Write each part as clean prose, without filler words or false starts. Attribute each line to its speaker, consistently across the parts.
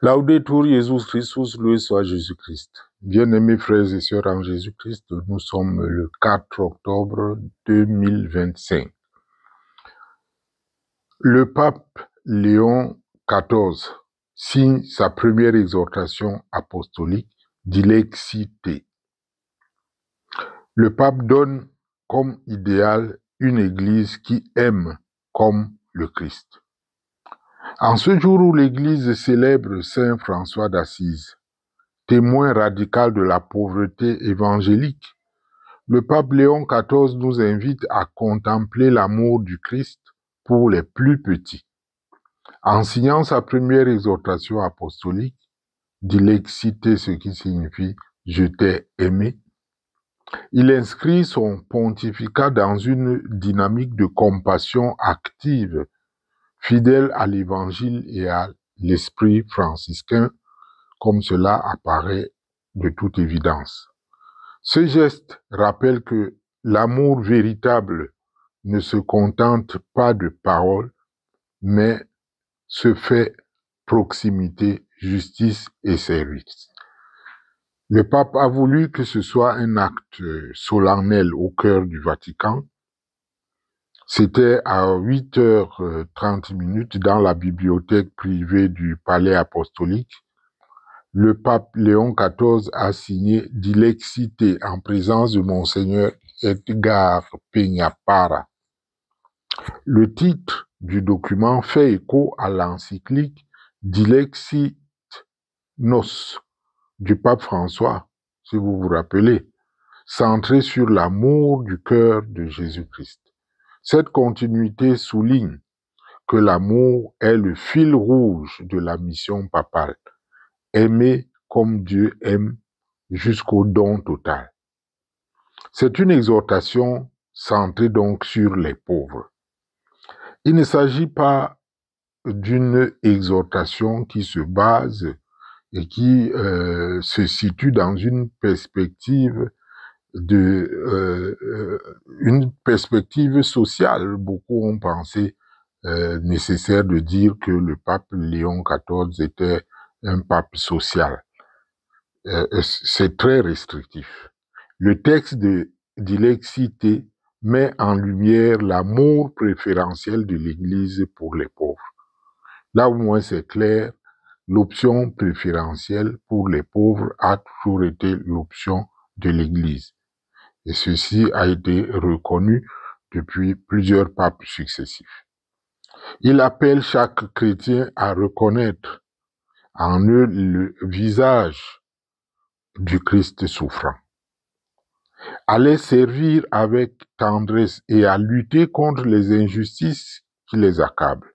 Speaker 1: Laudetur Jesus Christus, loué soit Jésus-Christ. Bien-aimés frères et sœurs en Jésus-Christ, nous sommes le 4 octobre 2025. Le pape Léon XIV signe sa première exhortation apostolique, Dilexité. Le pape donne comme idéal une église qui aime comme le Christ. En ce jour où l'Église célèbre Saint François d'Assise, témoin radical de la pauvreté évangélique, le pape Léon XIV nous invite à contempler l'amour du Christ pour les plus petits. En signant sa première exhortation apostolique, Dilexité, ce qui signifie « je t'ai aimé », il inscrit son pontificat dans une dynamique de compassion active, fidèle à l'Évangile et à l'esprit franciscain, comme cela apparaît de toute évidence. Ce geste rappelle que l'amour véritable ne se contente pas de paroles, mais se fait proximité, justice et service. Le pape a voulu que ce soit un acte solennel au cœur du Vatican. C'était à 8h30 dans la bibliothèque privée du Palais apostolique. Le pape Léon XIV a signé Dilexité en présence de Monseigneur Edgar Peña-Parra. Le titre du document fait écho à l'encyclique Dilexit Nos du pape François, si vous vous rappelez, centré sur l'amour du cœur de Jésus-Christ. Cette continuité souligne que l'amour est le fil rouge de la mission papale. Aimer comme Dieu aime jusqu'au don total. C'est une exhortation centrée donc sur les pauvres. Il ne s'agit pas d'une exhortation qui se base et qui se situe dans une perspective sociale. Beaucoup ont pensé nécessaire de dire que le pape Léon XIV était un pape social. C'est très restrictif. Le texte de Dilexité met en lumière l'amour préférentiel de l'Église pour les pauvres. Là au moins c'est clair, l'option préférentielle pour les pauvres a toujours été l'option de l'Église. Et ceci a été reconnu depuis plusieurs papes successifs. Il appelle chaque chrétien à reconnaître en eux le visage du Christ souffrant, à les servir avec tendresse et à lutter contre les injustices qui les accablent.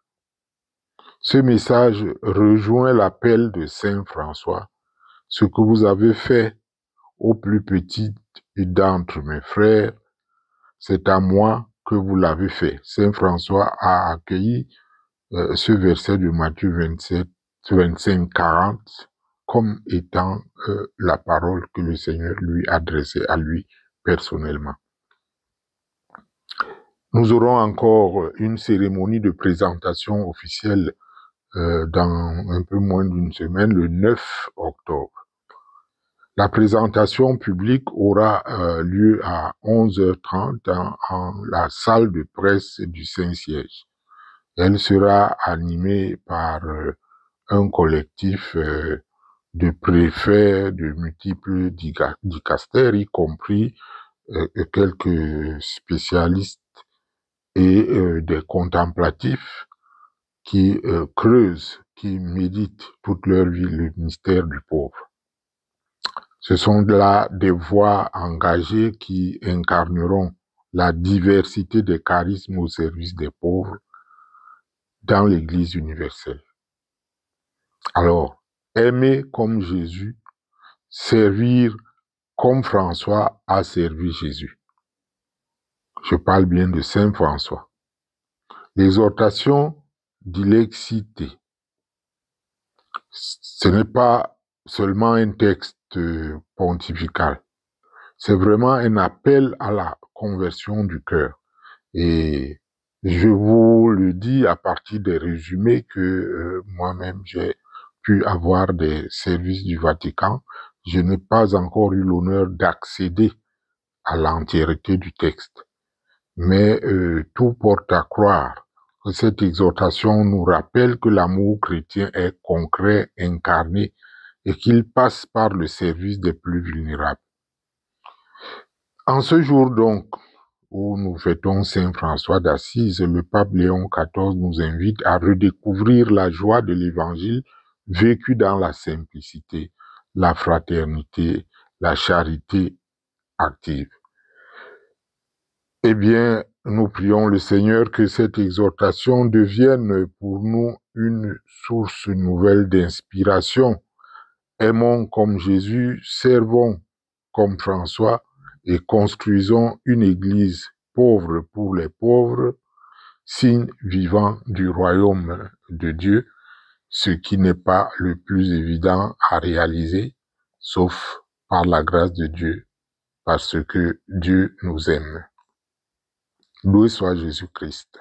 Speaker 1: Ce message rejoint l'appel de Saint François. Ce que vous avez fait aux plus petits d'entre mes frères, c'est à moi que vous l'avez fait. Saint François a accueilli ce verset de Matthieu 25-40 comme étant la parole que le Seigneur lui adressait à lui personnellement. Nous aurons encore une cérémonie de présentation officielle dans un peu moins d'une semaine, le 9 octobre. La présentation publique aura lieu à 11h30 en la salle de presse du Saint-Siège. Elle sera animée par un collectif de préfets de multiples dicastères, y compris quelques spécialistes et des contemplatifs qui creusent, qui méditent toute leur vie le mystère du pauvre. Ce sont là des voix engagées qui incarneront la diversité des charismes au service des pauvres dans l'Église universelle. Alors, aimer comme Jésus, servir comme François a servi Jésus. Je parle bien de Saint François. L'exhortation Dilexité, ce n'est pas seulement un texte pontifical, c'est vraiment un appel à la conversion du cœur. Et je vous le dis à partir des résumés que moi-même j'ai pu avoir des services du Vatican, je n'ai pas encore eu l'honneur d'accéder à l'entièreté du texte. Mais tout porte à croire que cette exhortation nous rappelle que l'amour chrétien est concret, incarné, et qu'il passe par le service des plus vulnérables. En ce jour donc, où nous fêtons Saint François d'Assise, le pape Léon XIV nous invite à redécouvrir la joie de l'Évangile vécue dans la simplicité, la fraternité, la charité active. Eh bien, nous prions le Seigneur que cette exhortation devienne pour nous une source nouvelle d'inspiration. Aimons comme Jésus, servons comme François et construisons une église pauvre pour les pauvres, signe vivant du royaume de Dieu, ce qui n'est pas le plus évident à réaliser, sauf par la grâce de Dieu, parce que Dieu nous aime. Loué soit Jésus-Christ.